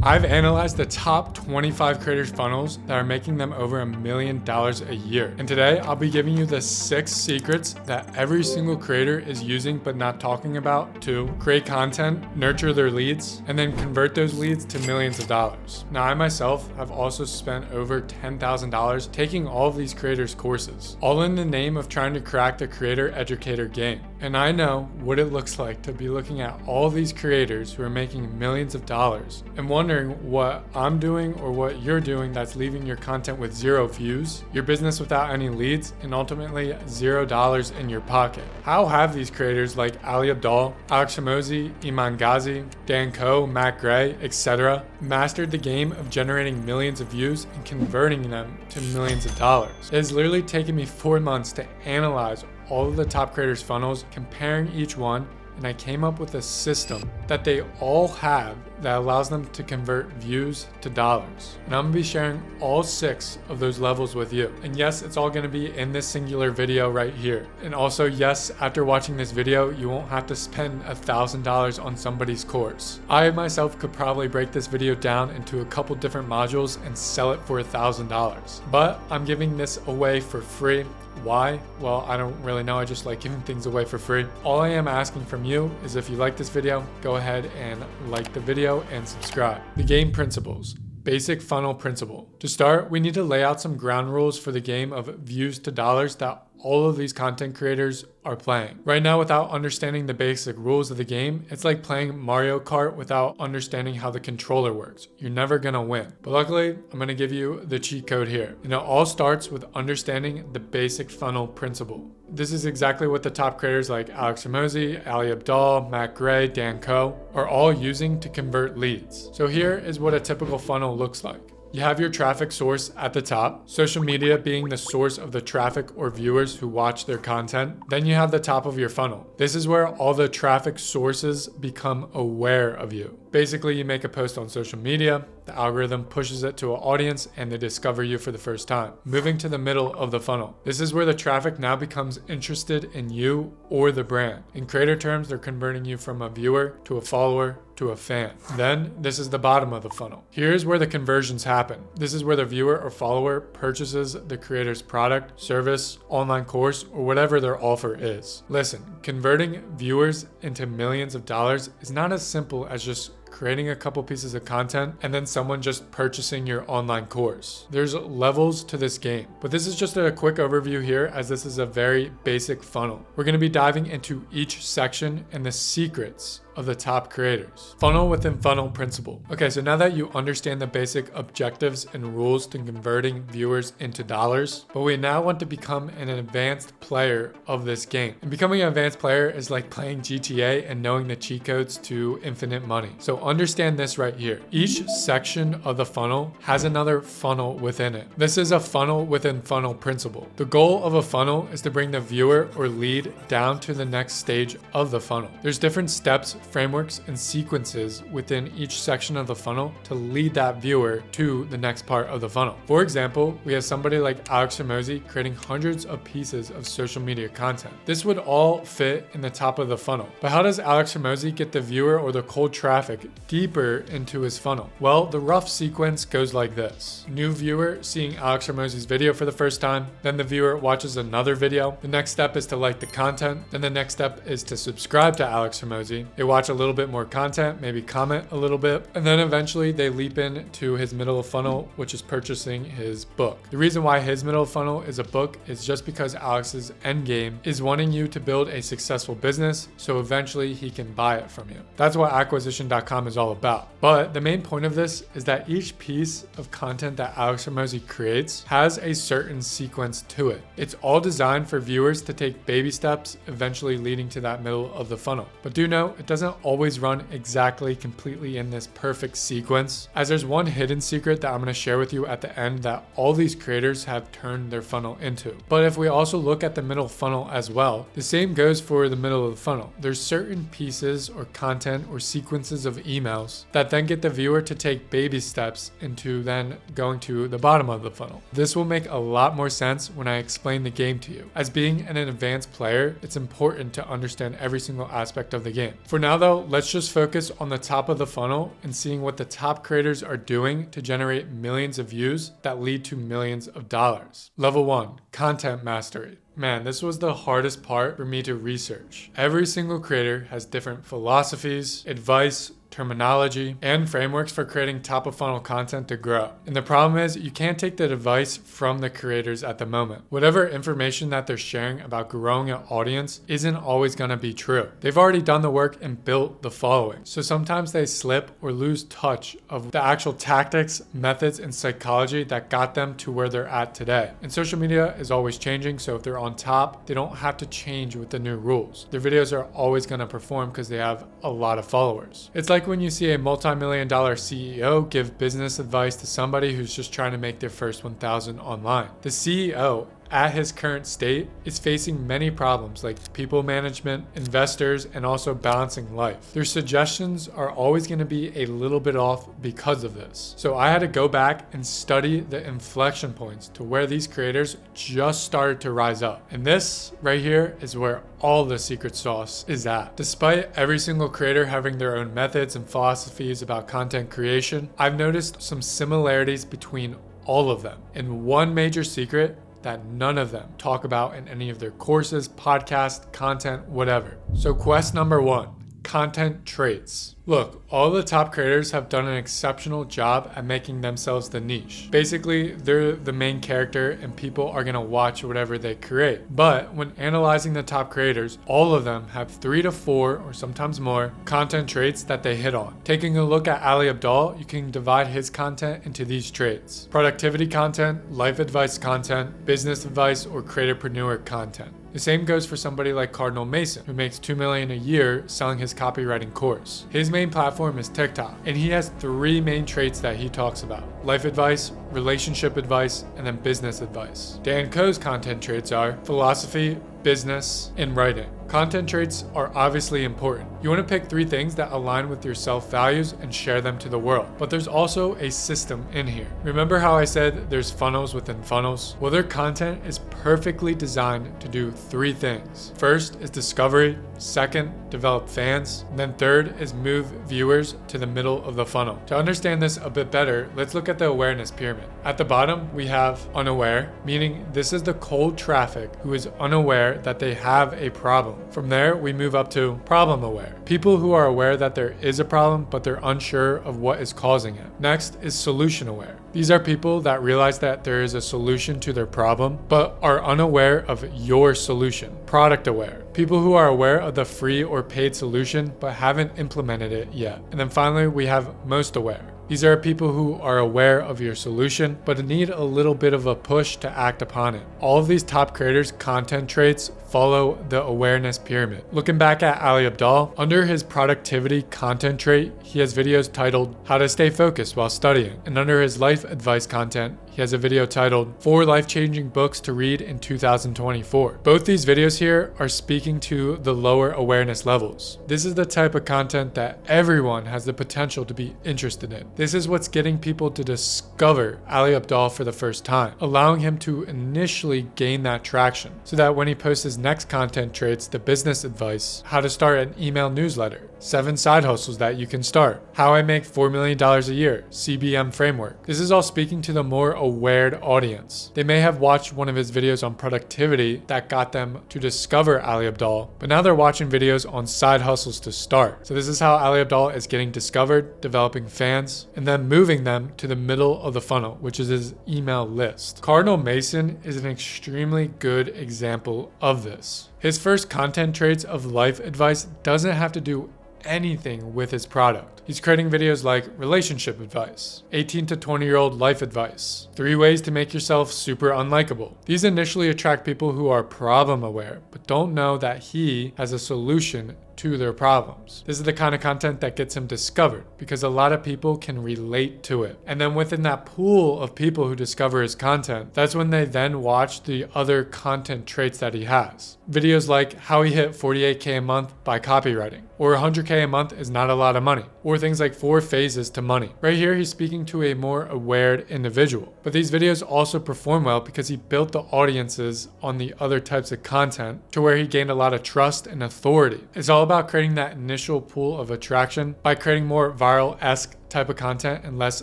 I've analyzed the top 25 creators' funnels that are making them over $1 million a year. And today I'll be giving you the 6 secrets that every single creator is using but not talking about to create content, nurture their leads, and then convert those leads to millions of dollars. Now, I myself have also spent over $10,000 taking all of these creators' courses, all in the name of trying to crack the creator educator game. And I know what it looks like to be looking at all these creators who are making millions of dollars and wondering what I'm doing or what you're doing that's leaving your content with 0 views, your business without any leads, and ultimately $0 in your pocket. How have these creators like Ali Abdaal, Alex Hormozi, Iman Ghazi, Dan Koe, Matt Gray, etc. mastered the game of generating millions of views and converting them to millions of dollars? It has literally taken me 4 months to analyze all of the top creators' funnels, comparing each one, and I came up with a system that they all have that allows them to convert views to dollars. And I'm gonna be sharing all 6 of those levels with you. And yes, it's all gonna be in this singular video right here. And also, yes, after watching this video, you won't have to spend $1,000 on somebody's course. I myself could probably break this video down into a couple different modules and sell it for $1,000. But I'm giving this away for free. Why? Well, I don't really know. I just like giving things away for free. All I am asking from you is if you like this video, go ahead and like the video and subscribe. The game principles. Basic funnel principle. To start, we need to lay out some ground rules for the game of views to dollars that all of these content creators are playing. Right now, without understanding the basic rules of the game, it's like playing Mario Kart without understanding how the controller works. You're never gonna win. But luckily, I'm gonna give you the cheat code here. And it all starts with understanding the basic funnel principle. This is exactly what the top creators like Alex Hormozi, Ali Abdaal, Matt Gray, Dan Koe are all using to convert leads. So here is what a typical funnel looks like. You have your traffic source at the top, social media being the source of the traffic or viewers who watch their content. Then you have the top of your funnel. This is where all the traffic sources become aware of you. Basically, you make a post on social media, the algorithm pushes it to an audience, and they discover you for the first time. Moving to the middle of the funnel. This is where the traffic now becomes interested in you or the brand. In creator terms, they're converting you from a viewer to a follower to a fan. Then this is the bottom of the funnel. Here's where the conversions happen. This is where the viewer or follower purchases the creator's product, service, online course, or whatever their offer is. Listen, converting viewers into millions of dollars is not as simple as just creating a couple pieces of content and then someone just purchasing your online course. There's levels to this game, but this is just a quick overview here as this is a very basic funnel. We're going to be diving into each section and the secrets of the top creators. Funnel within funnel principle. Okay, so now that you understand the basic objectives and rules to converting viewers into dollars, but we now want to become an advanced player of this game. And becoming an advanced player is like playing GTA and knowing the cheat codes to infinite money. So understand this right here. Each section of the funnel has another funnel within it. This is a funnel within funnel principle. The goal of a funnel is to bring the viewer or lead down to the next stage of the funnel. There's different steps, frameworks, and sequences within each section of the funnel to lead that viewer to the next part of the funnel. For example, we have somebody like Alex Hormozi creating hundreds of pieces of social media content. This would all fit in the top of the funnel. But how does Alex Hormozi get the viewer or the cold traffic deeper into his funnel? Well, the rough sequence goes like this. New viewer seeing Alex Hormozi's video for the first time, then the viewer watches another video. The next step is to like the content. Then the next step is to subscribe to Alex Hormozi. They watch a little bit more content, maybe comment a little bit, and then eventually they leap into his middle of funnel, which is purchasing his book. The reason why his middle of funnel is a book is just because Alex's end game is wanting you to build a successful business, so eventually he can buy it from you. That's what acquisition.com is all about. But the main point of this is that each piece of content that Alex Hormozi creates has a certain sequence to it. It's all designed for viewers to take baby steps, eventually leading to that middle of the funnel. But do know, it doesn't always run exactly completely in this perfect sequence, as there's one hidden secret that I'm going to share with you at the end that all these creators have turned their funnel into. But if we also look at the middle funnel as well, the same goes for the middle of the funnel. There's certain pieces or content or sequences of emails that then get the viewer to take baby steps into then going to the bottom of the funnel. This will make a lot more sense when I explain the game to you. As being an advanced player, it's important to understand every single aspect of the game. For now though, let's just focus on the top of the funnel and seeing what the top creators are doing to generate millions of views that lead to millions of dollars. Level 1, content mastery. Man, this was the hardest part for me to research. Every single creator has different philosophies, advice, terminology, and frameworks for creating top of funnel content to grow. And the problem is you can't take that advice from the creators at the moment. Whatever information that they're sharing about growing an audience isn't always going to be true. They've already done the work and built the following. So sometimes they slip or lose touch of the actual tactics, methods, and psychology that got them to where they're at today. And social media is always changing, so if they're on top, they don't have to change with the new rules. Their videos are always going to perform because they have a lot of followers. It's like when you see a multi-million-dollar CEO give business advice to somebody who's just trying to make their first 1,000 online. The CEO at his current state is facing many problems like people management, investors, and also balancing life. Their suggestions are always going to be a little bit off because of this. So I had to go back and study the inflection points to where these creators just started to rise up. And this right here is where all the secret sauce is at. Despite every single creator having their own methods and philosophies about content creation, I've noticed some similarities between all of them. And one major secret that none of them talk about in any of their courses, podcasts, content, whatever. So quest number 1, content traits. Look, all the top creators have done an exceptional job at making themselves the niche. Basically, they're the main character and people are gonna watch whatever they create. But when analyzing the top creators, all of them have 3 to 4 or sometimes more content traits that they hit on. Taking a look at Ali Abdaal, you can divide his content into these traits: productivity content, life advice content, business advice, or creatorpreneur content. The same goes for somebody like Cardinal Mason, who makes $2 million a year selling his copywriting course. His main platform is TikTok, and he has 3 main traits that he talks about: life advice, relationship advice, and then business advice. Dan Koh's content traits are philosophy, business, and writing. Content traits are obviously important. You want to pick 3 things that align with your self-values and share them to the world. But there's also a system in here. Remember how I said there's funnels within funnels? Well, their content is perfectly designed to do 3 things. First is discovery. Second, develop fans. And then third is move viewers to the middle of the funnel. To understand this a bit better, let's look at the awareness pyramid. At the bottom, we have unaware, meaning this is the cold traffic who is unaware that they have a problem. From there, we move up to problem aware. People who are aware that there is a problem, but they're unsure of what is causing it. Next is solution aware. These are people that realize that there is a solution to their problem, but are unaware of your solution. Product aware. People who are aware of the free or paid solution, but haven't implemented it yet. And then finally, we have most aware. These are people who are aware of your solution, but need a little bit of a push to act upon it. All of these top creators' content traits follow the awareness pyramid. Looking back at Ali Abdaal, under his productivity content trait, he has videos titled How to Stay Focused While Studying. And under his life advice content, he has a video titled 4 Life-Changing Books to Read in 2024. Both these videos here are speaking to the lower awareness levels. This is the type of content that everyone has the potential to be interested in. This is what's getting people to discover Ali Abdaal for the first time, allowing him to initially gain that traction, so that when he posts his next content traits, the business advice, how to start an email newsletter, 7 side hustles that you can start, how I make $4 million a year, CBM framework. This is all speaking to the more aware audience. They may have watched one of his videos on productivity that got them to discover Ali Abdaal, but now they're watching videos on side hustles to start. So this is how Ali Abdaal is getting discovered, developing fans, and then moving them to the middle of the funnel, which is his email list. Cardinal Mason is an extremely good example of this. His first content traits of life advice doesn't have to do anything with his product. He's creating videos like relationship advice, 18 to 20-year-old life advice, 3 ways to make yourself super unlikable. These initially attract people who are problem aware, but don't know that he has a solution to their problems. This is the kind of content that gets him discovered because a lot of people can relate to it. And then within that pool of people who discover his content, that's when they then watch the other content traits that he has. Videos like how he hit 48K a month by copywriting, or 100K a month is not a lot of money, or things like 4 phases to money. Right here, he's speaking to a more aware individual. But these videos also perform well because he built the audiences on the other types of content to where he gained a lot of trust and authority. It's all about creating that initial pool of attraction by creating more viral-esque type of content and less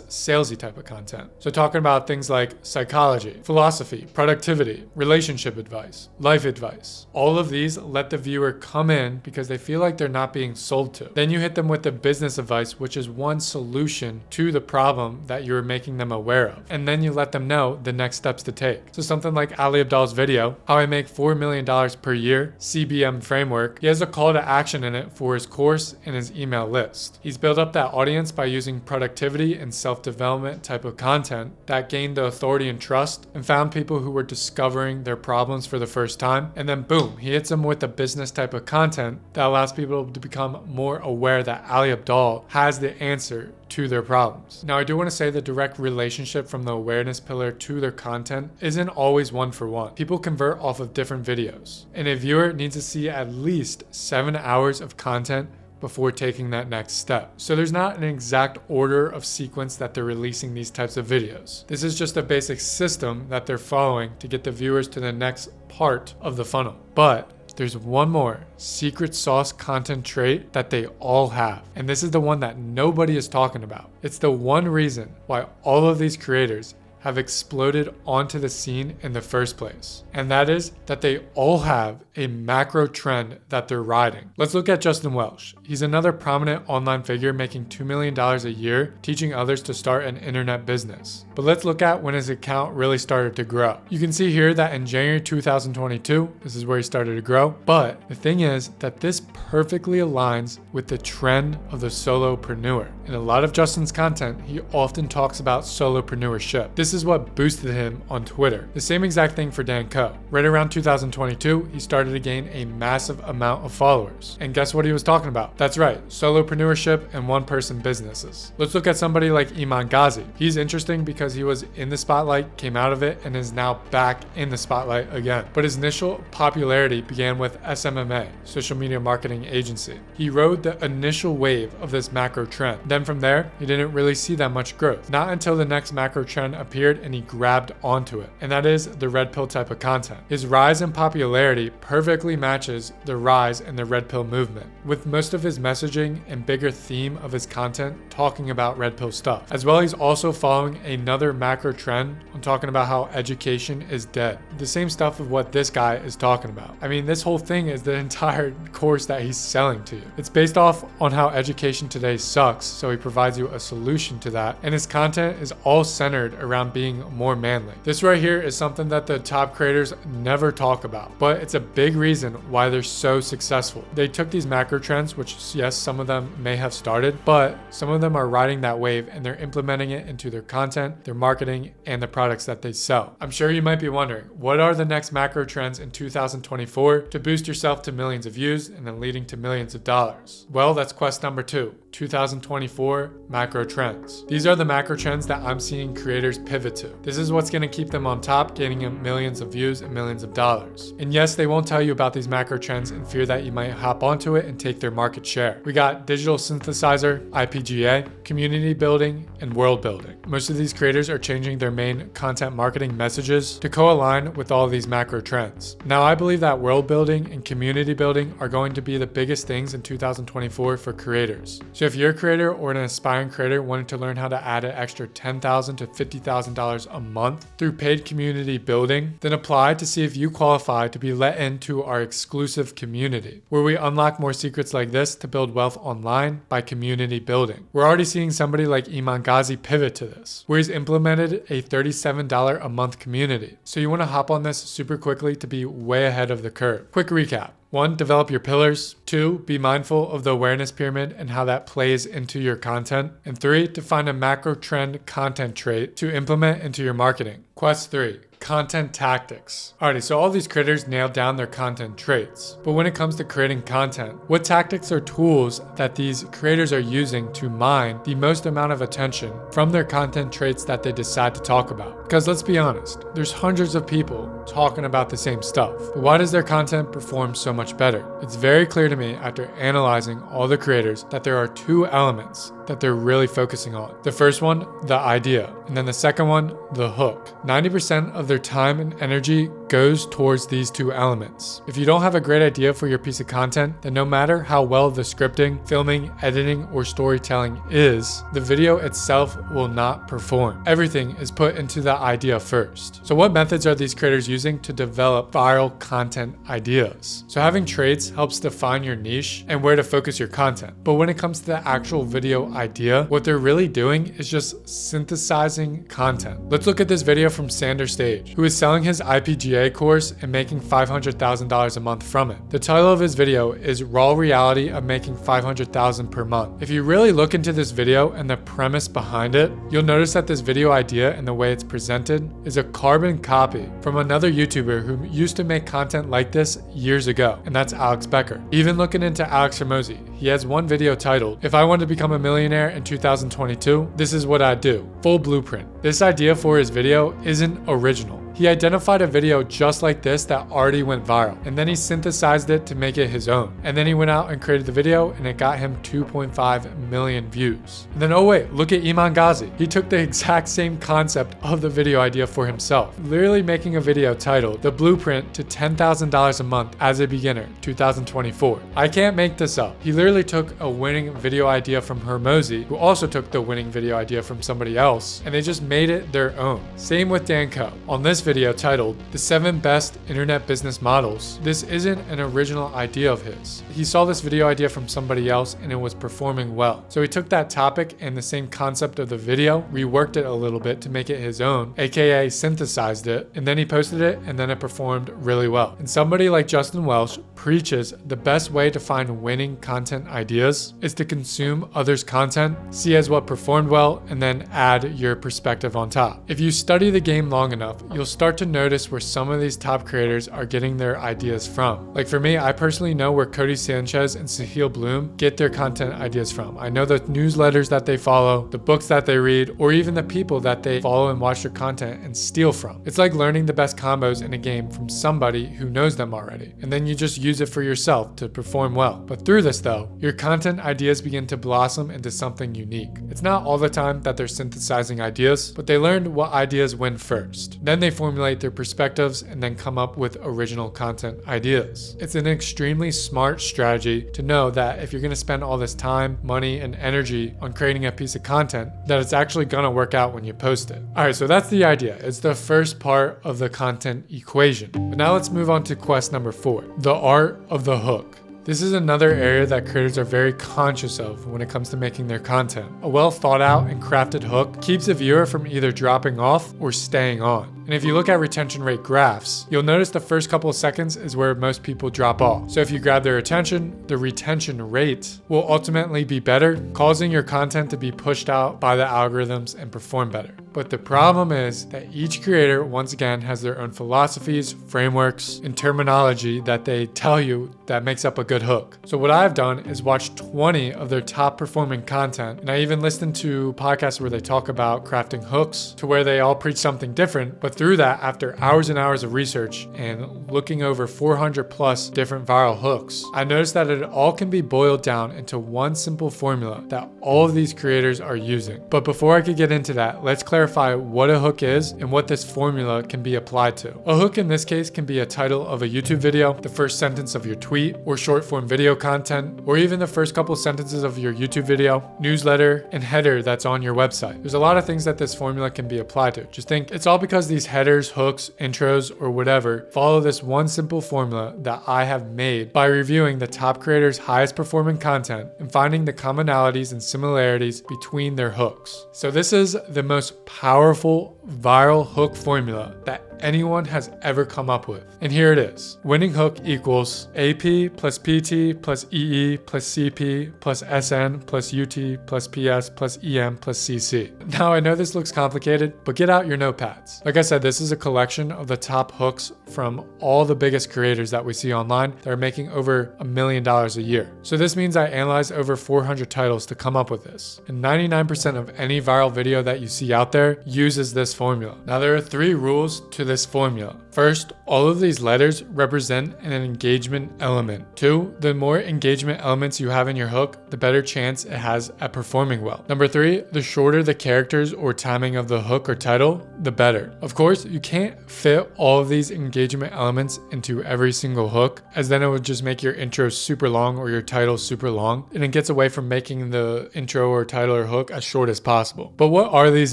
salesy type of content. So talking about things like psychology, philosophy, productivity, relationship advice, life advice. All of these let the viewer come in because they feel like they're not being sold to. Then you hit them with the business advice, which is one solution to the problem that you're making them aware of. And then you let them know the next steps to take. So something like Ali Abdaal's video, How I Make $4 Million Per Year, CBM Framework, he has a call to action in it for his course and his email list. He's built up that audience by using productivity and self-development type of content that gained the authority and trust and found people who were discovering their problems for the first time. And then boom, he hits them with the business type of content that allows people to become more aware that Ali Abdaal has the answer to their problems. Now, I do want to say the direct relationship from the awareness pillar to their content isn't always one for one. People convert off of different videos, and a viewer needs to see at least 7 hours of content before taking that next step. So there's not an exact order of sequence that they're releasing these types of videos. This is just a basic system that they're following to get the viewers to the next part of the funnel. But there's one more secret sauce content trait that they all have. And this is the one that nobody is talking about. It's the one reason why all of these creators have exploded onto the scene in the first place. And that is that they all have a macro trend that they're riding. Let's look at Justin Welsh. He's another prominent online figure making $2 million a year, teaching others to start an internet business. But let's look at when his account really started to grow. You can see here that in January 2022, this is where he started to grow. But the thing is that this perfectly aligns with the trend of the solopreneur. In a lot of Justin's content, he often talks about solopreneurship. This is what boosted him on Twitter. The same exact thing for Dan Koe. Right around 2022, he started to gain a massive amount of followers. And guess what he was talking about? That's right, solopreneurship and one-person businesses. Let's look at somebody like Iman Ghazi. He's interesting because he was in the spotlight, came out of it, and is now back in the spotlight again. But his initial popularity began with SMMA, Social Media Marketing Agency. He rode the initial wave of this macro trend. Then from there, he didn't really see that much growth. Not until the next macro trend appeared and he grabbed onto it. And that is the red pill type of content. His rise in popularity perfectly matches the rise in the red pill movement, with most of his messaging and bigger theme of his content talking about red pill stuff. As well, he's also following another macro trend on talking about how education is dead. The same stuff of what this guy is talking about. I mean, this whole thing is the entire course that he's selling to you. It's based off on how education today sucks, so he provides you a solution to that. And his content is all centered around being more manly. This right here is something that the top creators never talk about, but it's a big reason why they're so successful. They took these macro trends, which yes, some of them may have started, but some of them are riding that wave and they're implementing it into their content, their marketing, and the products that they sell. I'm sure you might be wondering, what are the next macro trends in 2024 to boost yourself to millions of views and then leading to millions of dollars? Well, that's quest number 2. 2024 macro trends. These are the macro trends that I'm seeing creators pivot to. This is what's going to keep them on top, gaining millions of views and millions of dollars. And yes, they won't tell you about these macro trends in fear that you might hop onto it and take their market share. We got digital synthesizer, IPGA, community building, and world building. Most of these creators are changing their main content marketing messages to co-align with all of these macro trends. Now, I believe that world building and community building are going to be the biggest things in 2024 for creators. So if you're a creator or an aspiring creator wanting to learn how to add an extra $10,000 to $50,000 a month through paid community building, then apply to see if you qualify to be let into our exclusive community, where we unlock more secrets like this to build wealth online by community building. We're already seeing somebody like Iman Ghazi pivot to this, where he's implemented a $37 a month community. So you want to hop on this super quickly to be way ahead of the curve. Quick recap. 1, develop your pillars. 2, be mindful of the awareness pyramid and how that plays into your content. And 3, to find a macro trend content trait to implement into your marketing. Quest 3, content tactics. Alrighty, so all these creators nailed down their content traits. But when it comes to creating content, what tactics or tools that these creators are using to mine the most amount of attention from their content traits that they decide to talk about? Because let's be honest, there's hundreds of people talking about the same stuff. But why does their content perform so much better? It's very clear to me after analyzing all the creators that there are 2 elements that they're really focusing on. The first one, the idea, and then the second one, the hook. 90% of their time and energy goes towards these two elements. If you don't have a great idea for your piece of content, then no matter how well the scripting, filming, editing, or storytelling is, the video itself will not perform. Everything is put into the idea first. So what methods are these creators using to develop viral content ideas? So having traits helps define your niche and where to focus your content. But when it comes to the actual video idea, what they're really doing is just synthesizing content. Let's look at this video from Sander Stage, who is selling his IPGA course and making $500,000 a month from it. The title of his video is Raw Reality of Making $500,000 per month. If you really look into this video and the premise behind it, you'll notice that this video idea and the way it's presented is a carbon copy from another YouTuber who used to make content like this years ago, and that's Alex Becker. Even looking into Alex Hormozi, he has one video titled, "If I wanted to become a millionaire in 2022, this is what I'd do. Full blueprint." This idea for his video isn't original. He identified a video just like this that already went viral, and then he synthesized it to make it his own. And then he went out and created the video, and it got him 2.5 million views. And then, oh wait, look at Iman Ghazi. He took the exact same concept of the video idea for himself, literally making a video titled "The Blueprint to $10,000 a Month as a Beginner, 2024. I can't make this up. He literally took a winning video idea from Hormozi, who also took the winning video idea from somebody else, and they just made it their own. Same with Dan Koe. On this video titled "The 7 Best Internet Business Models," this isn't an original idea of his. He saw this video idea from somebody else and it was performing well. So he took that topic and the same concept of the video, reworked it a little bit to make it his own, aka synthesized it, and then he posted it and then it performed really well. And somebody like Justin Welsh preaches the best way to find winning content ideas is to consume others' content, see as what performed well, and then add your perspective on top. If you study the game long enough, you'll start to notice where some of these top creators are getting their ideas from. Like for me, I personally know where Cody Sanchez and Sahil Bloom get their content ideas from. I know the newsletters that they follow, the books that they read, or even the people that they follow and watch their content and steal from. It's like learning the best combos in a game from somebody who knows them already, and then you just use it for yourself to perform well. But through this though, your content ideas begin to blossom into something unique. It's not all the time that they're synthesizing ideas, but they learned what ideas win first. Then they formulate their perspectives and then come up with original content ideas. It's an extremely smart strategy to know that if you're going to spend all this time, money, and energy on creating a piece of content, that it's actually going to work out when you post it. Alright, so that's the idea. It's the first part of the content equation. But now let's move on to quest number 4, the art of the hook. This is another area that creators are very conscious of when it comes to making their content. A well thought out and crafted hook keeps a viewer from either dropping off or staying on. And if you look at retention rate graphs, you'll notice the first couple of seconds is where most people drop off. So if you grab their attention, the retention rate will ultimately be better, causing your content to be pushed out by the algorithms and perform better. But the problem is that each creator, once again, has their own philosophies, frameworks, and terminology that they tell you that makes up a good hook. So what I've done is watch 20 of their top performing content, and I even listened to podcasts where they talk about crafting hooks to where they all preach something different. But through that, after hours and hours of research and looking over 400 plus different viral hooks, I noticed that it all can be boiled down into one simple formula that all of these creators are using. But before I could get into that, let's clarify what a hook is and what this formula can be applied to. A hook in this case can be a title of a YouTube video, the first sentence of your tweet, or short form video content, or even the first couple sentences of your YouTube video, newsletter, and header that's on your website. There's a lot of things that this formula can be applied to. Just think it's all because these headers, hooks, intros, or whatever follow this one simple formula that I have made by reviewing the top creators' highest performing content and finding the commonalities and similarities between their hooks. So this is the most powerful viral hook formula that anyone has ever come up with. And here it is. Winning hook equals AP plus PT plus EE plus CP plus SN plus UT plus PS plus EM plus CC. Now I know this looks complicated, but get out your notepads. Like I said, this is a collection of the top hooks from all the biggest creators that we see online that are making over $1 million a year. So this means I analyzed over 400 titles to come up with this. And 99% of any viral video that you see out there uses this formula. Now there are 3 rules to this formula. First, all of these letters represent an engagement element. 2, the more engagement elements you have in your hook, the better chance it has at performing well. Number 3, the shorter the characters or timing of the hook or title, the better. Of course, you can't fit all of these engagement elements into every single hook, as then it would just make your intro super long or your title super long, and it gets away from making the intro or title or hook as short as possible. But what are these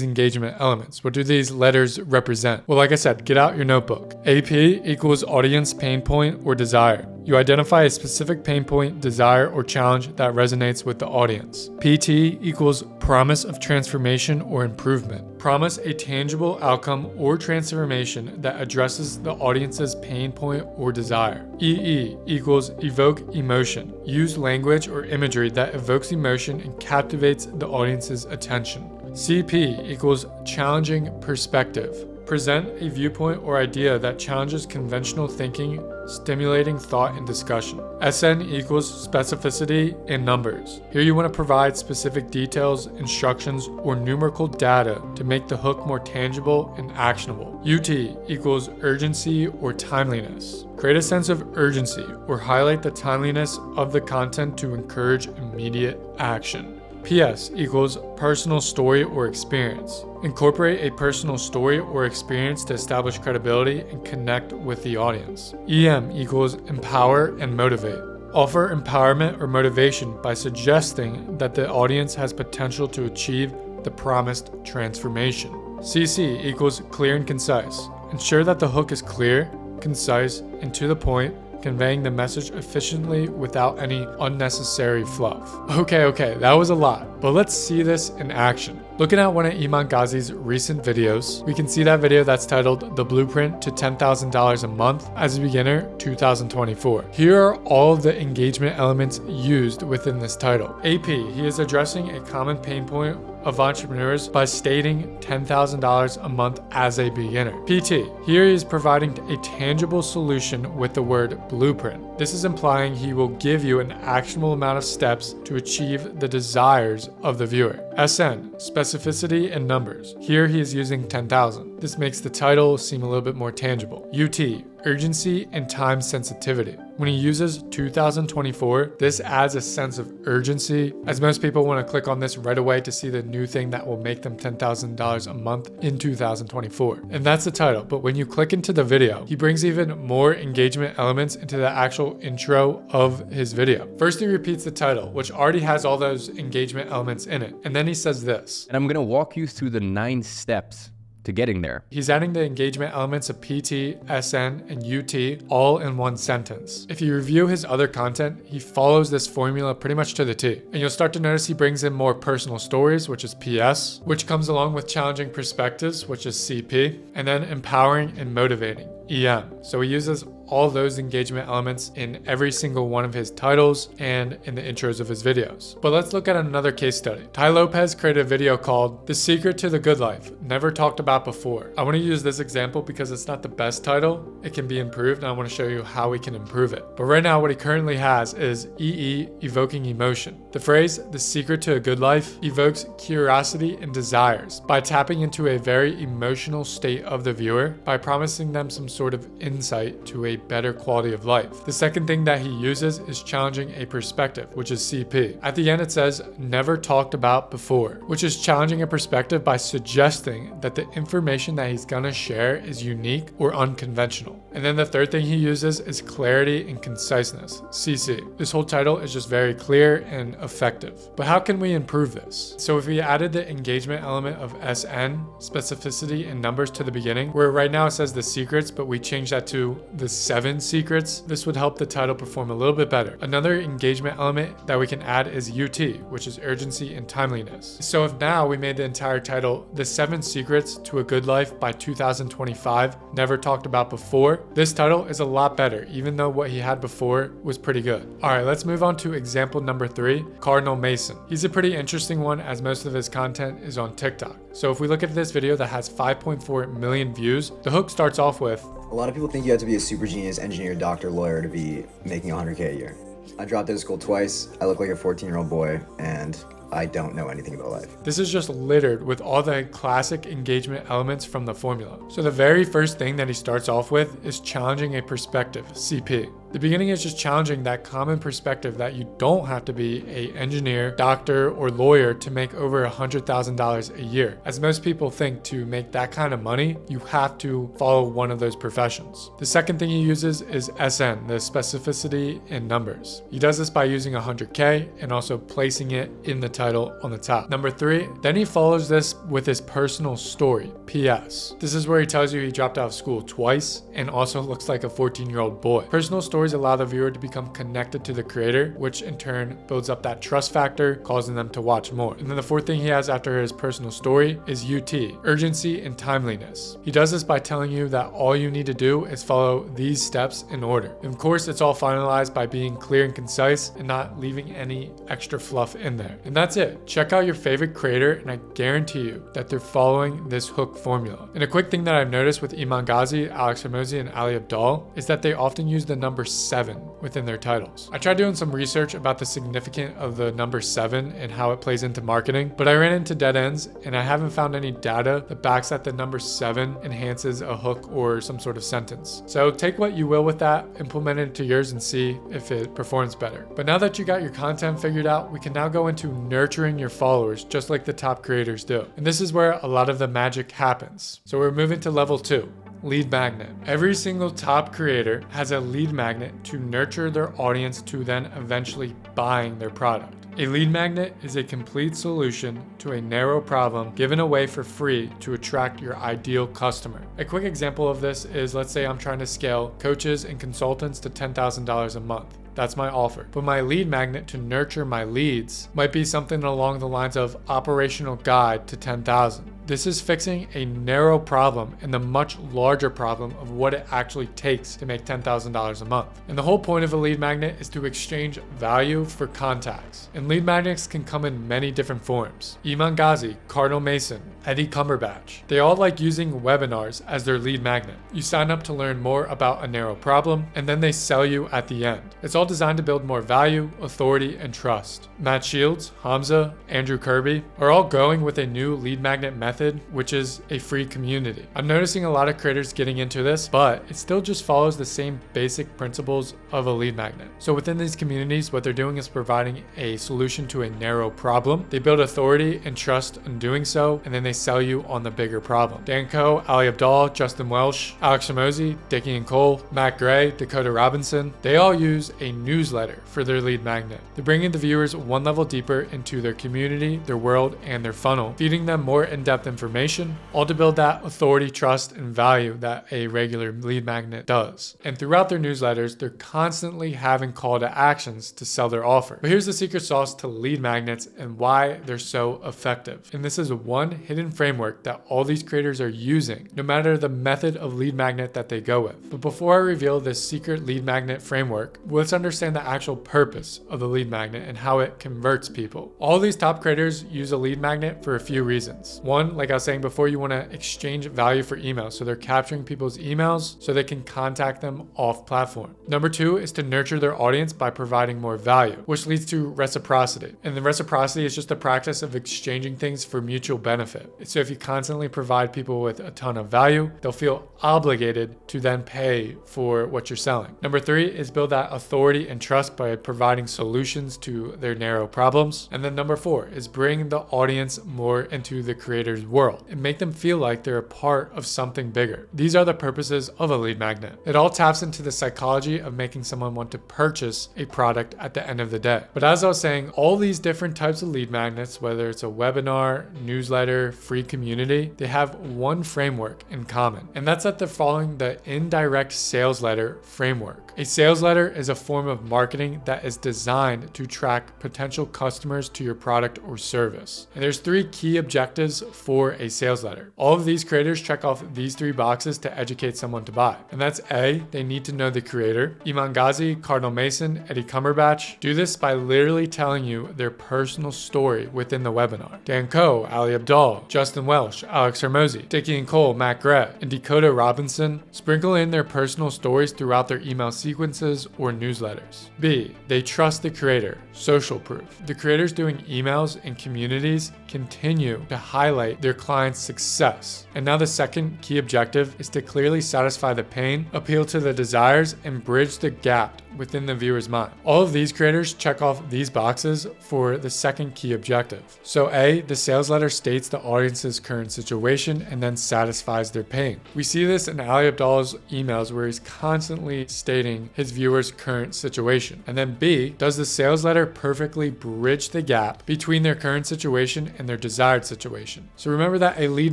engagement elements? What do these letters represent? Well, like I said, get out your notebook. AP equals audience pain point or desire. You identify a specific pain point, desire, or challenge that resonates with the audience. PT equals promise of transformation or improvement. Promise a tangible outcome or transformation that addresses the audience's pain point or desire. EE equals evoke emotion. Use language or imagery that evokes emotion and captivates the audience's attention. CP equals challenging perspective. Present a viewpoint or idea that challenges conventional thinking, stimulating thought and discussion. SN equals specificity in numbers. Here you want to provide specific details, instructions, or numerical data to make the hook more tangible and actionable. UT equals urgency or timeliness. Create a sense of urgency or highlight the timeliness of the content to encourage immediate action. PS equals personal story or experience. Incorporate a personal story or experience to establish credibility and connect with the audience. EM equals empower and motivate. Offer empowerment or motivation by suggesting that the audience has potential to achieve the promised transformation. CC equals clear and concise. Ensure that the hook is clear, concise, and to the point, conveying the message efficiently without any unnecessary fluff. Okay, that was a lot, but let's see this in action. Looking at one of Iman Ghazi's recent videos, we can see that video that's titled The Blueprint to $10,000 a Month as a Beginner 2024. Here are all of the engagement elements used within this title. AP, he is addressing a common pain point of entrepreneurs by stating $10,000 a month as a beginner. PT, here he is providing a tangible solution with the word blueprint. This is implying he will give you an actionable amount of steps to achieve the desires of the viewer. SN, specificity and numbers. Here he is using 10,000. This makes the title seem a little bit more tangible. UT, urgency and time sensitivity. When he uses 2024, this adds a sense of urgency, as most people want to click on this right away to see the new thing that will make them $10,000 a month in 2024. And that's the title, but when you click into the video, he brings even more engagement elements into the actual intro of his video. First, he repeats the title, which already has all those engagement elements in it. And then he says this. And I'm going to walk you through the 9 steps to getting there. He's adding the engagement elements of PT, SN, and UT all in one sentence. If you review his other content, he follows this formula pretty much to the T. And you'll start to notice he brings in more personal stories, which is PS, which comes along with challenging perspectives, which is CP, and then empowering and motivating, EM. So he uses all those engagement elements in every single one of his titles and in the intros of his videos. But let's look at another case study. Ty Lopez created a video called The Secret to the Good Life, Never Talked About Before. I want to use this example because it's not the best title. It can be improved, and I want to show you how we can improve it. But right now, what he currently has is EE, evoking emotion. The phrase, the secret to a good life, evokes curiosity and desires by tapping into a very emotional state of the viewer by promising them some sort of insight to a better quality of life. The second thing that he uses is challenging a perspective, which is CP. At the end, it says, never talked about before, which is challenging a perspective by suggesting that the information that he's gonna share is unique or unconventional. And then the third thing he uses is clarity and conciseness, CC. This whole title is just very clear and effective. But how can we improve this? So if we added the engagement element of SN, specificity and numbers to the beginning, where right now it says the secrets, but we change that to the 7 secrets, this would help the title perform a little bit better. Another engagement element that we can add is UT, which is urgency and timeliness. So if now we made the entire title The 7 Secrets to a Good Life by 2025, Never Talked About Before, this title is a lot better, even though what he had before was pretty good. Alright, let's move on to example number 3, Cardinal Mason. He's a pretty interesting one as most of his content is on TikTok. So if we look at this video that has 5.4 million views, the hook starts off with, a lot of people think you have to be a super genius engineer, doctor, lawyer to be making 100K a year. I dropped out of school twice, I look like a 14-year-old boy, and I don't know anything about life. This is just littered with all the classic engagement elements from the formula. So the very first thing that he starts off with is challenging a perspective, CP. The beginning is just challenging that common perspective that you don't have to be an engineer, doctor, or lawyer to make over $100,000 a year. As most people think, to make that kind of money, you have to follow one of those professions. The second thing he uses is SN, the specificity in numbers. He does this by using 100K and also placing it in the title on the top. Number 3, then he follows this with his personal story, PS. This is where he tells you he dropped out of school twice and also looks like a 14-year-old boy. Personal stories allow the viewer to become connected to the creator, which in turn builds up that trust factor, causing them to watch more. And then the fourth thing he has after his personal story is UT, urgency and timeliness. He does this by telling you that all you need to do is follow these steps in order. And of course, it's all finalized by being clear and concise and not leaving any extra fluff in there. And that's it. Check out your favorite creator and I guarantee you that they're following this hook formula. And a quick thing that I've noticed with Iman Ghazi, Alex Hormozi, and Ali Abdaal is that they often use the number 7 within their titles. I tried doing some research about the significance of the number 7 and how it plays into marketing, but I ran into dead ends and I haven't found any data that backs that the number 7 enhances a hook or some sort of sentence. So take what you will with that, implement it to yours and see if it performs better. But now that you got your content figured out, we can now go into nurturing your followers just like the top creators do. And this is where a lot of the magic happens. So we're moving to level 2. Lead magnet. Every single top creator has a lead magnet to nurture their audience to then eventually buying their product. A lead magnet is a complete solution to a narrow problem given away for free to attract your ideal customer. A quick example of this is, let's say I'm trying to scale coaches and consultants to $10,000 a month. That's my offer. But my lead magnet to nurture my leads might be something along the lines of operational guide to 10,000. This is fixing a narrow problem and the much larger problem of what it actually takes to make $10,000 a month. And the whole point of a lead magnet is to exchange value for contacts. And lead magnets can come in many different forms. Iman Ghazi, Cardinal Mason, Eddie Cumberbatch. They all like using webinars as their lead magnet. You sign up to learn more about a narrow problem, and then they sell you at the end. It's all designed to build more value, authority, and trust. Matt Shields, Hamza, Andrew Kirby are all going with a new lead magnet method, which is a free community. I'm noticing a lot of creators getting into this, but it still just follows the same basic principles of a lead magnet. So within these communities, what they're doing is providing a solution to a narrow problem. They build authority and trust in doing so, and then they sell you on the bigger problem. Dan Coe, Ali Abdaal, Justin Welsh, Alex Hormozi, Dickie and Cole, Matt Gray, Dakota Robinson, they all use a newsletter for their lead magnet. They're bringing the viewers one level deeper into their community, their world, and their funnel, feeding them more in-depth information, all to build that authority, trust, and value that a regular lead magnet does. And throughout their newsletters, they're constantly having call to actions to sell their offer. But here's the secret sauce to lead magnets and why they're so effective. And this is one hidden framework that all these creators are using, no matter the method of lead magnet that they go with. But before I reveal this secret lead magnet framework, let's understand the actual purpose of the lead magnet and how it converts people. All these top creators use a lead magnet for a few reasons. One, like I was saying before, you want to exchange value for email. So they're capturing people's emails so they can contact them off platform. Number 2 is to nurture their audience by providing more value, which leads to reciprocity. And the reciprocity is just the practice of exchanging things for mutual benefit. So if you constantly provide people with a ton of value, they'll feel obligated to then pay for what you're selling. Number 3 is build that authority and trust by providing solutions to their narrow problems. And then number 4 is bring the audience more into the creator's world and make them feel like they're a part of something bigger. These are the purposes of a lead magnet. It all taps into the psychology of making someone want to purchase a product at the end of the day. But as I was saying, all these different types of lead magnets, whether it's a webinar, newsletter, free community, they have one framework in common, and that's that they're following the indirect sales letter framework. A sales letter is a form of marketing that is designed to track potential customers to your product or service. And there's 3 key objectives for for a sales letter. All of these creators check off these 3 boxes to educate someone to buy. And that's A, they need to know the creator. Iman Ghazi, Cardinal Mason, Eddie Cumberbatch do this by literally telling you their personal story within the webinar. Dan Coe, Ali Abdaal, Justin Welsh, Alex Hermosi, Dickie and Cole, Matt Gray, and Dakota Robinson sprinkle in their personal stories throughout their email sequences or newsletters. B, they trust the creator. Social proof. The creators doing emails and communities continue to highlight their clients' success. And now the second key objective is to clearly satisfy the pain, appeal to the desires, and bridge the gap within the viewer's mind. All of these creators check off these boxes for the second key objective. So A, the sales letter states the audience's current situation and then satisfies their pain. We see this in Ali Abdaal's emails where he's constantly stating his viewer's current situation. And then B, does the sales letter perfectly bridge the gap between their current situation and their desired situation. So remember that a lead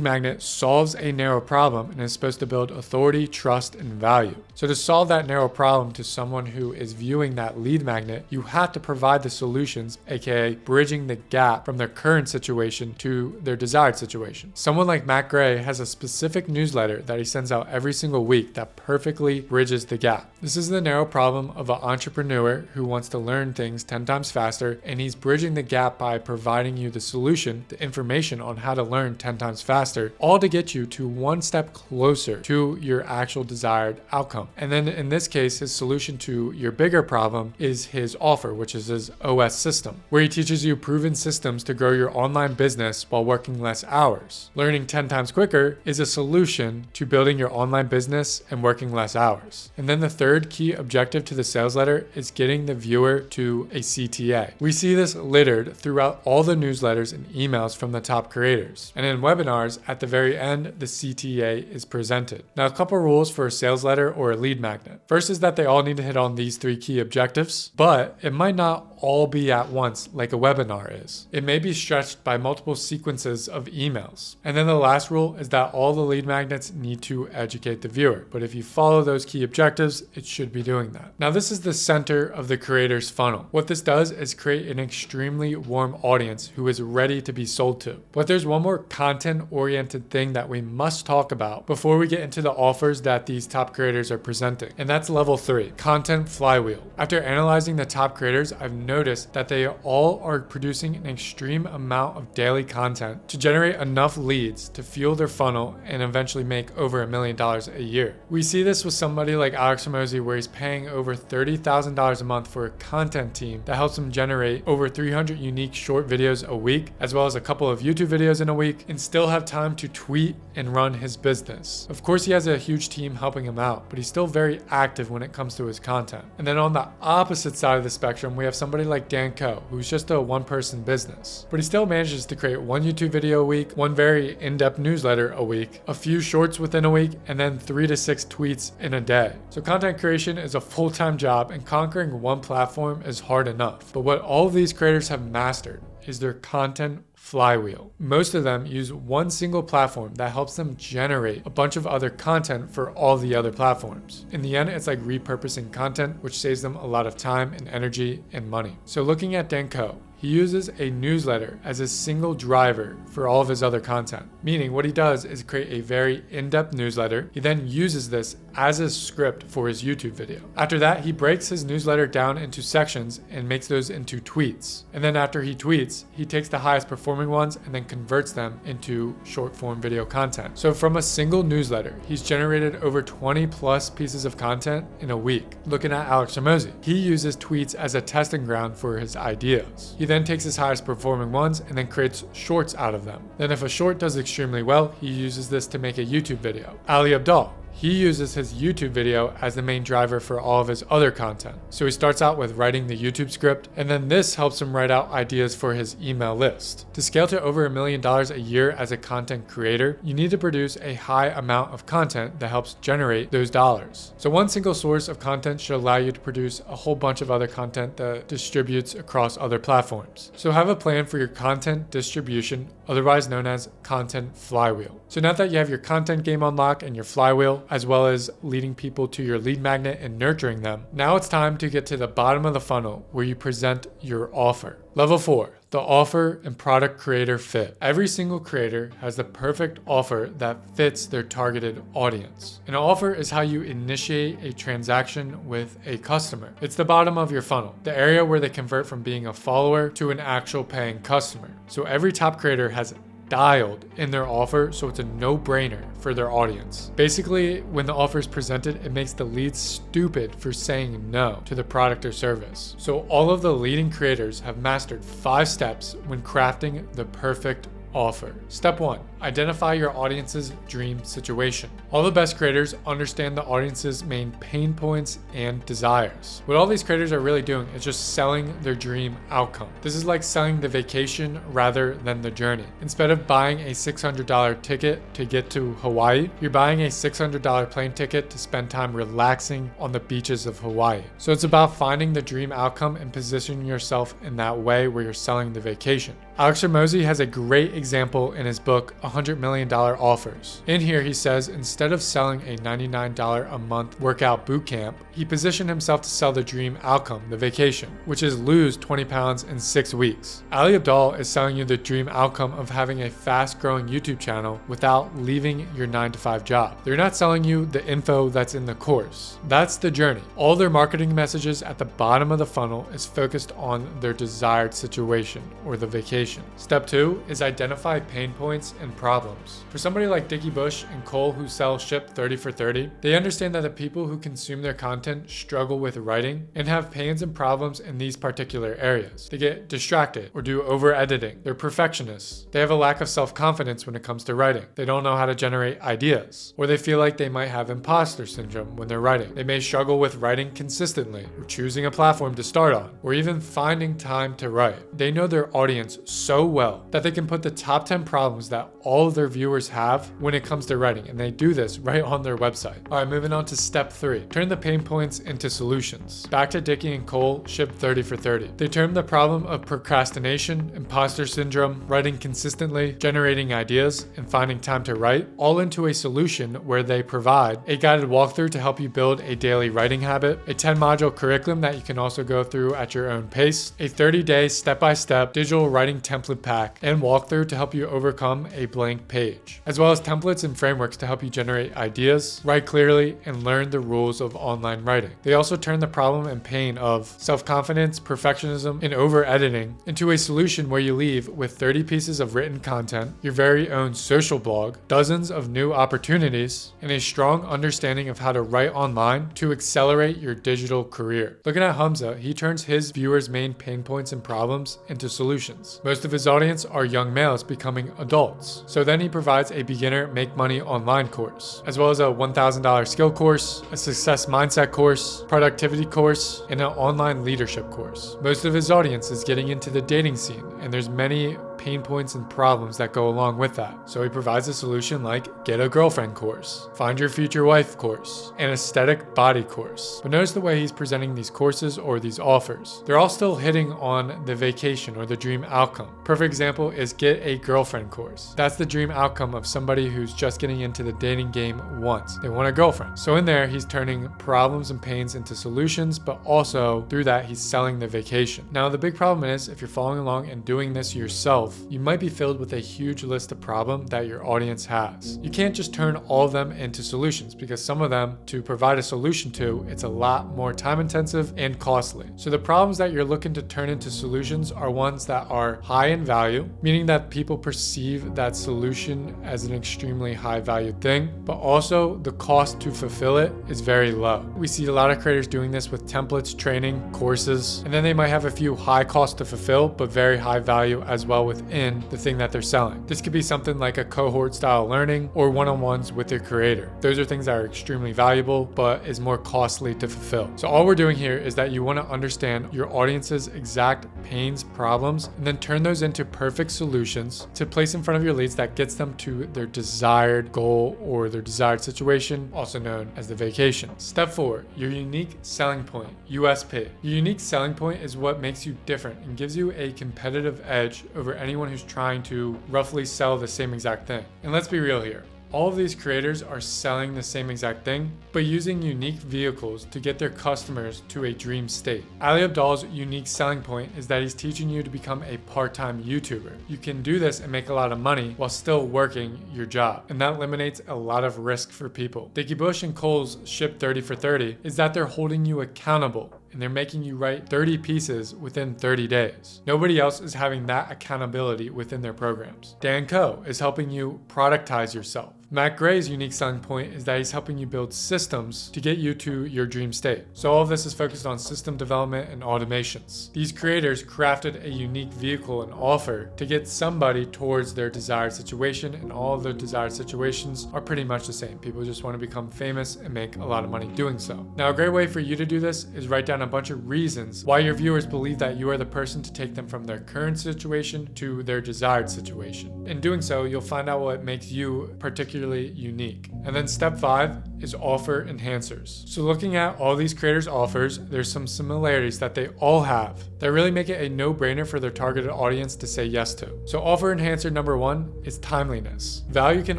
magnet solves a narrow problem and is supposed to build authority, trust, and value. So to solve that narrow problem to someone who is viewing that lead magnet, you have to provide the solutions, aka bridging the gap from their current situation to their desired situation. Someone like Matt Gray has a specific newsletter that he sends out every single week that perfectly bridges the gap. This is the narrow problem of an entrepreneur who wants to learn things 10 times faster, and he's bridging the gap by providing you the solution, the information on how to learn 10 times faster, all to get you to one step closer to your actual desired outcome. And then in this case, his solution to your bigger problem is his offer, which is his OS system, where he teaches you proven systems to grow your online business while working less hours. Learning 10 times quicker is a solution to building your online business and working less hours. And then the third key objective to the sales letter is getting the viewer to a CTA. We see this littered throughout all the newsletters and emails from the top creators. And in webinars, at the very end, the CTA is presented. Now, a couple rules for a sales letter or a lead magnet. First is that they all need to hit on these 3 key objectives, but it might not all be at once like a webinar is. It may be stretched by multiple sequences of emails. And then the last rule is that all the lead magnets need to educate the viewer. But if you follow those key objectives, it should be doing that. Now, this is the center of the creator's funnel. What this does is create an extremely warm audience who is ready to be sold to. But there's one more content-oriented thing that we must talk about before we get into the offers that these top creators are presenting. And that's level 3, content flywheel. After analyzing the top creators, I've noticed that they all are producing an extreme amount of daily content to generate enough leads to fuel their funnel and eventually make over $1 million a year. We see this with somebody like Alex Hermosi, where he's paying over $30,000 a month for a content team that helps him generate over 300 unique short videos a week, as well as a couple of YouTube videos in a week, and still have time to tweet and run his business. Of course, he has a huge team helping him out, but he's still very active when it comes to his content. And then on the opposite side of the spectrum, we have somebody like Dan Coe, who's just a one-person business, but he still manages to create one YouTube video a week, one very in-depth newsletter a week, a few shorts within a week, and then 3 to 6 tweets in a day. So content creation is a full-time job, and conquering one platform is hard enough. But what all of these creators have mastered is their content flywheel. Most of them use one single platform that helps them generate a bunch of other content for all the other platforms. In the end, it's like repurposing content, which saves them a lot of time and energy and money. So looking at Dan Coe, he uses a newsletter as a single driver for all of his other content. Meaning what he does is create a very in-depth newsletter. He then uses this as a script for his YouTube video. After that, he breaks his newsletter down into sections and makes those into tweets. And then after he tweets, he takes the highest performing ones and then converts them into short form video content. So from a single newsletter, he's generated over 20 plus pieces of content in a week. Looking at Alex Hermosi, he uses tweets as a testing ground for his ideas. He then takes his highest performing ones and then creates shorts out of them. Then if a short does extremely well, he uses this to make a YouTube video. Ali Abdaal, he uses his YouTube video as the main driver for all of his other content. So he starts out with writing the YouTube script, and then this helps him write out ideas for his email list. To scale to over $1 million a year as a content creator, you need to produce a high amount of content that helps generate those dollars. So one single source of content should allow you to produce a whole bunch of other content that distributes across other platforms. So have a plan for your content distribution, otherwise known as content flywheel. So now that you have your content game on lock and your flywheel, as well as leading people to your lead magnet and nurturing them, now it's time to get to the bottom of the funnel where you present your offer. Level 4, the offer and product creator fit. Every single creator has the perfect offer that fits their targeted audience. An offer is how you initiate a transaction with a customer. It's the bottom of your funnel, the area where they convert from being a follower to an actual paying customer. So every top creator has dialed in their offer, so it's a no-brainer for their audience. Basically, when the offer is presented, it makes the lead stupid for saying no to the product or service. So all of the leading creators have mastered 5 steps when crafting the perfect offer. Step 1, identify your audience's dream situation. All the best creators understand the audience's main pain points and desires. What all these creators are really doing is just selling their dream outcome. This is like selling the vacation rather than the journey. Instead of buying a $600 ticket to get to Hawaii, you're buying a $600 plane ticket to spend time relaxing on the beaches of Hawaii. So it's about finding the dream outcome and positioning yourself in that way where you're selling the vacation. Alex Hormozi has a great example in his book, $100 Million Offers. In here, he says instead of selling a $99 a month workout boot camp, he positioned himself to sell the dream outcome, the vacation, which is lose 20 pounds in 6 weeks. Ali Abdaal is selling you the dream outcome of having a fast-growing YouTube channel without leaving your 9-to-5 job. They're not selling you the info that's in the course. That's the journey. All their marketing messages at the bottom of the funnel is focused on their desired situation or the vacation. Step 2 is identify pain points and problems. For somebody like Dickie Bush and Cole who sell Ship 30 for 30, they understand that the people who consume their content struggle with writing and have pains and problems in these particular areas. They get distracted or do over editing. They're perfectionists. They have a lack of self-confidence when it comes to writing. They don't know how to generate ideas, or they feel like they might have imposter syndrome when they're writing. They may struggle with writing consistently, or choosing a platform to start on, or even finding time to write. They know their audience so well that they can put the top 10 problems that all of their viewers have when it comes to writing, and they do this right on their website. All right, moving on to step 3. Turn the pain points into solutions. Back to Dickie and Cole, Ship 30 for 30. They turned the problem of procrastination, imposter syndrome, writing consistently, generating ideas, and finding time to write, all into a solution where they provide a guided walkthrough to help you build a daily writing habit, a 10-module curriculum that you can also go through at your own pace, a 30-day step-by-step digital writing template pack and walkthrough to help you overcome a blank page, as well as templates and frameworks to help you generate ideas, write clearly, and learn the rules of online writing. They also turn the problem and pain of self-confidence, perfectionism, and over-editing into a solution where you leave with 30 pieces of written content, your very own social blog, dozens of new opportunities, and a strong understanding of how to write online to accelerate your digital career. Looking at Hamza, he turns his viewers' main pain points and problems into solutions. Most of his audience are young males becoming adults. So then he provides a beginner make money online course, as well as a $1,000 skill course, a success mindset course, productivity course, and an online leadership course. Most of his audience is getting into the dating scene, and there's many pain points and problems that go along with that. So he provides a solution like Get a Girlfriend course, Find Your Future Wife course, and Aesthetic Body course. But notice the way he's presenting these courses or these offers. They're all still hitting on the vacation or the dream outcome. Perfect example is Get a Girlfriend course. That's the dream outcome of somebody who's just getting into the dating game once. They want a girlfriend. So in there, he's turning problems and pains into solutions, but also through that, he's selling the vacation. Now, the big problem is if you're following along and doing this yourself, you might be filled with a huge list of problems that your audience has. You can't just turn all of them into solutions because some of them, to provide a solution to, it's a lot more time intensive and costly. So the problems that you're looking to turn into solutions are ones that are high in value, meaning that people perceive that solution as an extremely high value thing, but also the cost to fulfill it is very low. We see a lot of creators doing this with templates, training, courses, and then they might have a few high cost to fulfill, but very high value as well within the thing that they're selling. This could be something like a cohort style learning or one-on-ones with your creator. Those are things that are extremely valuable, but is more costly to fulfill. So all we're doing here is that you want to understand your audience's exact pains, problems, and then turn those into perfect solutions to place in front of your leads that gets them to their desired goal or their desired situation, also known as the vacation. Step 4, your unique selling point, USP. Your unique selling point is what makes you different and gives you a competitive edge over anyone who's trying to roughly sell the same exact thing. And let's be real here. All of these creators are selling the same exact thing, but using unique vehicles to get their customers to a dream state. Ali Abdaal's unique selling point is that he's teaching you to become a part-time YouTuber. You can do this and make a lot of money while still working your job, and that eliminates a lot of risk for people. Dickie Bush and Cole's Ship 30 for 30 is that they're holding you accountable, and they're making you write 30 pieces within 30 days. Nobody else is having that accountability within their programs. Dan Coe is helping you productize yourself. Matt Gray's unique selling point is that he's helping you build systems to get you to your dream state. So all of this is focused on system development and automations. These creators crafted a unique vehicle and offer to get somebody towards their desired situation, and all of their desired situations are pretty much the same. People just want to become famous and make a lot of money doing so. Now, a great way for you to do this is write down a bunch of reasons why your viewers believe that you are the person to take them from their current situation to their desired situation. In doing so, you'll find out what makes you particularly unique. And then step 5 is offer enhancers. So looking at all these creators' offers, there's some similarities that they all have that really make it a no-brainer for their targeted audience to say yes to. So offer enhancer number 1 is timeliness. Value can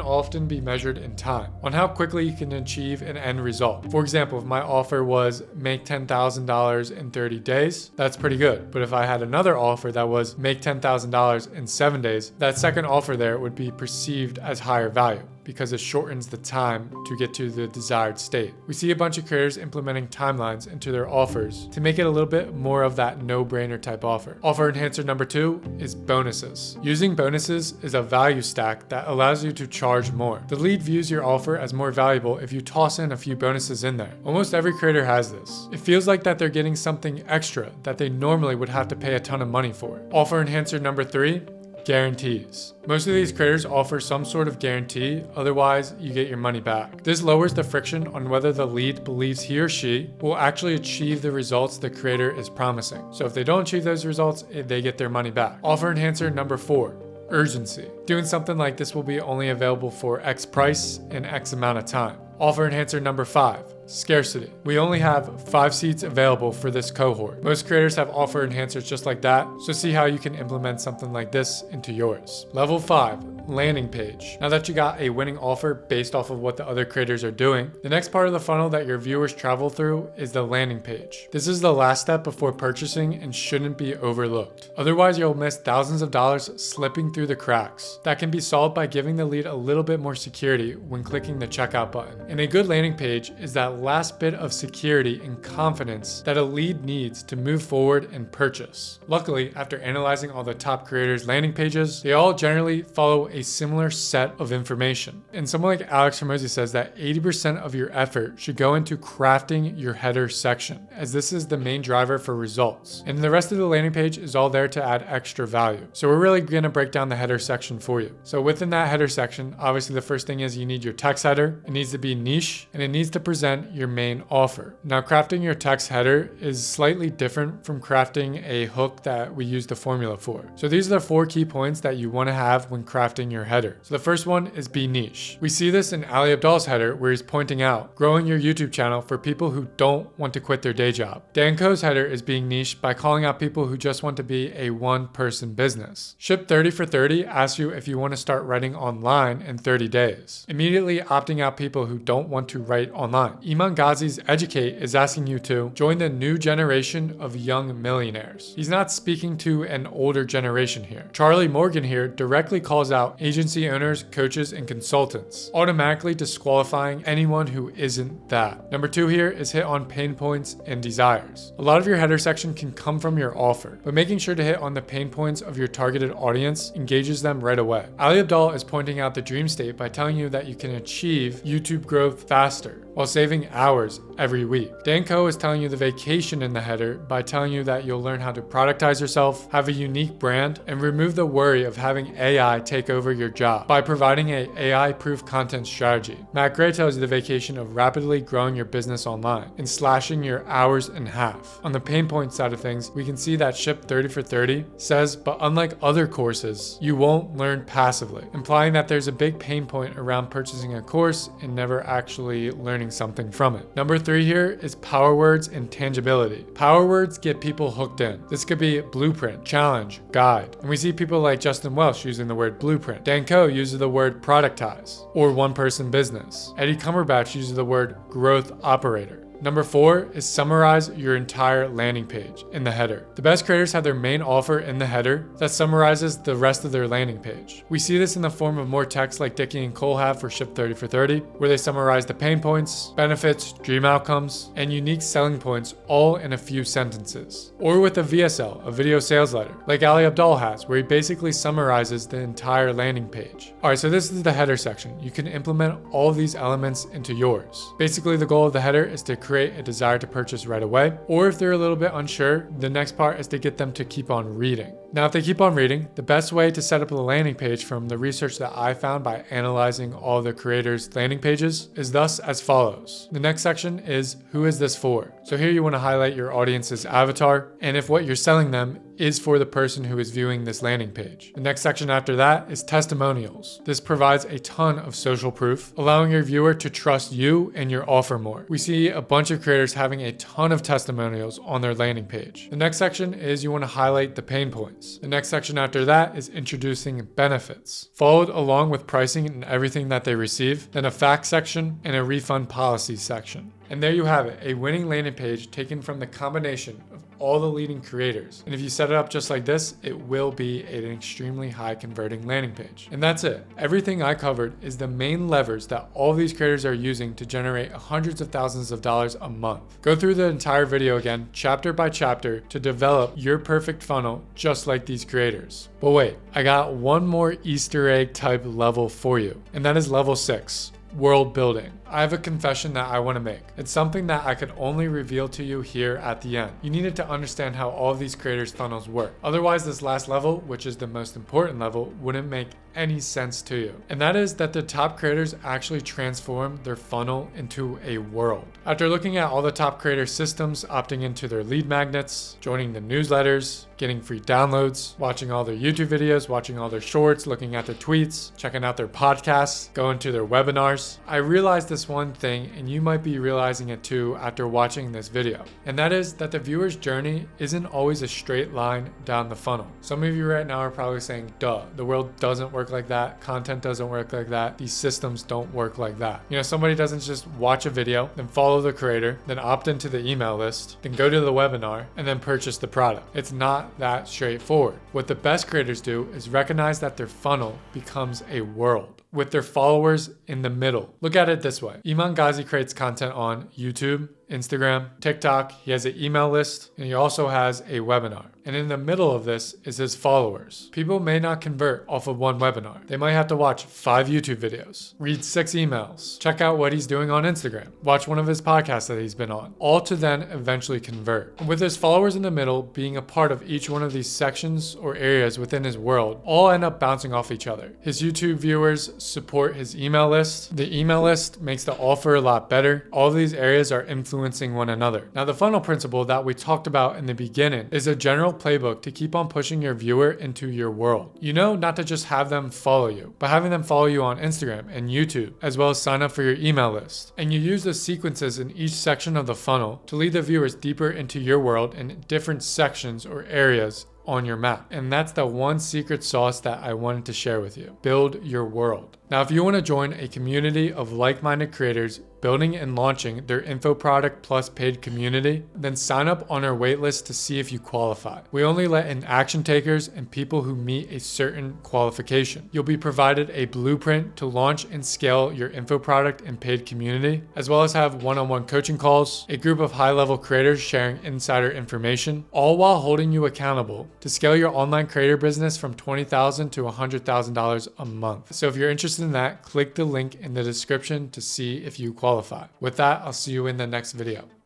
often be measured in time, on how quickly you can achieve an end result. For example, if my offer was make $10,000 in 30 days, that's pretty good. But if I had another offer that was make $10,000 in 7 days, that second offer there would be perceived as higher value, because it shortens the time to get to the desired state. We see a bunch of creators implementing timelines into their offers to make it a little bit more of that no-brainer type offer. Offer enhancer number 2 is bonuses. Using bonuses is a value stack that allows you to charge more. The lead views your offer as more valuable if you toss in a few bonuses in there. Almost every creator has this. It feels like that they're getting something extra that they normally would have to pay a ton of money for. Offer enhancer number 3, guarantees. Most of these creators offer some sort of guarantee, otherwise you get your money back. This lowers the friction on whether the lead believes he or she will actually achieve the results the creator is promising. So if they don't achieve those results, they get their money back. Offer enhancer number 4, urgency. Doing something like this will be only available for X price in X amount of time. Offer enhancer number 5, scarcity. We only have 5 seats available for this cohort. Most creators have offer enhancers just like that, so see how you can implement something like this into yours. Level 5, landing page. Now that you got a winning offer based off of what the other creators are doing, the next part of the funnel that your viewers travel through is the landing page. This is the last step before purchasing and shouldn't be overlooked. Otherwise, you'll miss thousands of dollars slipping through the cracks. That can be solved by giving the lead a little bit more security when clicking the checkout button. And a good landing page is that last bit of security and confidence that a lead needs to move forward and purchase. Luckily, after analyzing all the top creators' landing pages, they all generally follow a similar set of information. And someone like Alex Hormozy says that 80% of your effort should go into crafting your header section, as this is the main driver for results. And the rest of the landing page is all there to add extra value. So we're really going to break down the header section for you. So within that header section, obviously the first thing is you need your text header. It needs to be niche, and it needs to present your main offer. Now, crafting your text header is slightly different from crafting a hook that we use the formula for. So these are the 4 key points that you want to have when crafting your header. So the first one is be niche. We see this in Ali Abdaal's header, where he's pointing out growing your YouTube channel for people who don't want to quit their day job. Dan Coe's header is being niche by calling out people who just want to be a one-person business. Ship 30 for 30 asks you if you want to start writing online in 30 days, immediately opting out people who don't want to write online. Iman Ghazi's Educate is asking you to join the new generation of young millionaires. He's not speaking to an older generation here. Charlie Morgan here directly calls out agency owners, coaches, and consultants, automatically disqualifying anyone who isn't that. Number 2 here is hit on pain points and desires. A lot of your header section can come from your offer, but making sure to hit on the pain points of your targeted audience engages them right away. Ali Abdaal is pointing out the dream state by telling you that you can achieve YouTube growth faster while saving hours every week. Dan Coe is telling you the vacation in the header by telling you that you'll learn how to productize yourself, have a unique brand, and remove the worry of having AI take over your job by providing a AI-proof content strategy. Matt Gray tells you the vacation of rapidly growing your business online and slashing your hours in half. On the pain point side of things, we can see that Ship 30 for 30 says, but unlike other courses, you won't learn passively, implying that there's a big pain point around purchasing a course and never actually learning learning something from it. Number 3 here is power words and tangibility. Power words get people hooked in. This could be blueprint, challenge, guide. And we see people like Justin Welsh using the word blueprint. Dan Coe uses the word productize or one person business. Eddie Cumberbatch uses the word growth operator. Number 4 is summarize your entire landing page in the header. The best creators have their main offer in the header that summarizes the rest of their landing page. We see this in the form of more text like Dickie and Cole have for Ship 30 for 30, where they summarize the pain points, benefits, dream outcomes, and unique selling points all in a few sentences. Or with a VSL, a video sales letter, like Ali Abdaal has, where he basically summarizes the entire landing page. Alright, so this is the header section. You can implement all of these elements into yours. Basically, the goal of the header is to create a desire to purchase right away, or if they're a little bit unsure, the next part is to get them to keep on reading. Now, if they keep on reading, the best way to set up a landing page from the research that I found by analyzing all the creators' landing pages is thus as follows. The next section is who is this for? So here you want to highlight your audience's avatar and if what you're selling them is for the person who is viewing this landing page. The next section after that is testimonials. This provides a ton of social proof, allowing your viewer to trust you and your offer more. We see a bunch of creators having a ton of testimonials on their landing page. The next section is you want to highlight the pain points. The next section after that is introducing benefits, followed along with pricing and everything that they receive, then a fact section and a refund policy section. And there you have it, a winning landing page taken from the combination of all the leading creators. And if you set it up just like this, it will be an extremely high converting landing page. And that's it. Everything I covered is the main levers that all these creators are using to generate hundreds of thousands of dollars a month. Go through the entire video again, chapter by chapter, to develop your perfect funnel just like these creators. But wait, I got one more Easter egg type level for you, and that is level 6. World building. I have a confession that I want to make. It's something that I could only reveal to you here at the end. You needed to understand how all of these creators' funnels work. Otherwise, this last level, which is the most important level, wouldn't make any sense to you. And that is that the top creators actually transform their funnel into a world. After looking at all the top creator systems, opting into their lead magnets, joining the newsletters, getting free downloads, watching all their YouTube videos, watching all their shorts, looking at their tweets, checking out their podcasts, going to their webinars, I realized this one thing, and you might be realizing it too after watching this video. And that is that the viewer's journey isn't always a straight line down the funnel. Some of you right now are probably saying, duh, the world doesn't work like that. Content doesn't work like that. These systems don't work like that. You know, somebody doesn't just watch a video, then follow the creator, then opt into the email list, then go to the webinar, and then purchase the product. It's not that straightforward. What the best creators do is recognize that their funnel becomes a world with their followers in the middle. Look at it this way. Iman Ghazi creates content on YouTube, Instagram, TikTok. He has an email list, and he also has a webinar. And in the middle of this is his followers. People may not convert off of one webinar. They might have to watch 5 YouTube videos, read 6 emails, check out what he's doing on Instagram, watch one of his podcasts that he's been on, all to then eventually convert. And with his followers in the middle being a part of each one of these sections or areas within his world, all end up bouncing off each other. His YouTube viewers support his email list. The email list makes the offer a lot better. All of these areas are influencing one another. Now, the funnel principle that we talked about in the beginning is a general playbook to keep on pushing your viewer into your world. You know, not to just have them follow you, but having them follow you on Instagram and YouTube, as well as sign up for your email list. And you use the sequences in each section of the funnel to lead the viewers deeper into your world in different sections or areas on your map. And that's the one secret sauce that I wanted to share with you. Build your world. Now, if you want to join a community of like-minded creators building and launching their info product plus paid community, then sign up on our waitlist to see if you qualify. We only let in action takers and people who meet a certain qualification. You'll be provided a blueprint to launch and scale your info product and paid community, as well as have one-on-one coaching calls, a group of high-level creators sharing insider information, all while holding you accountable to scale your online creator business from $20,000 to $100,000 a month. So if you're interested in that, click the link in the description to see if you qualify. With that, I'll see you in the next video.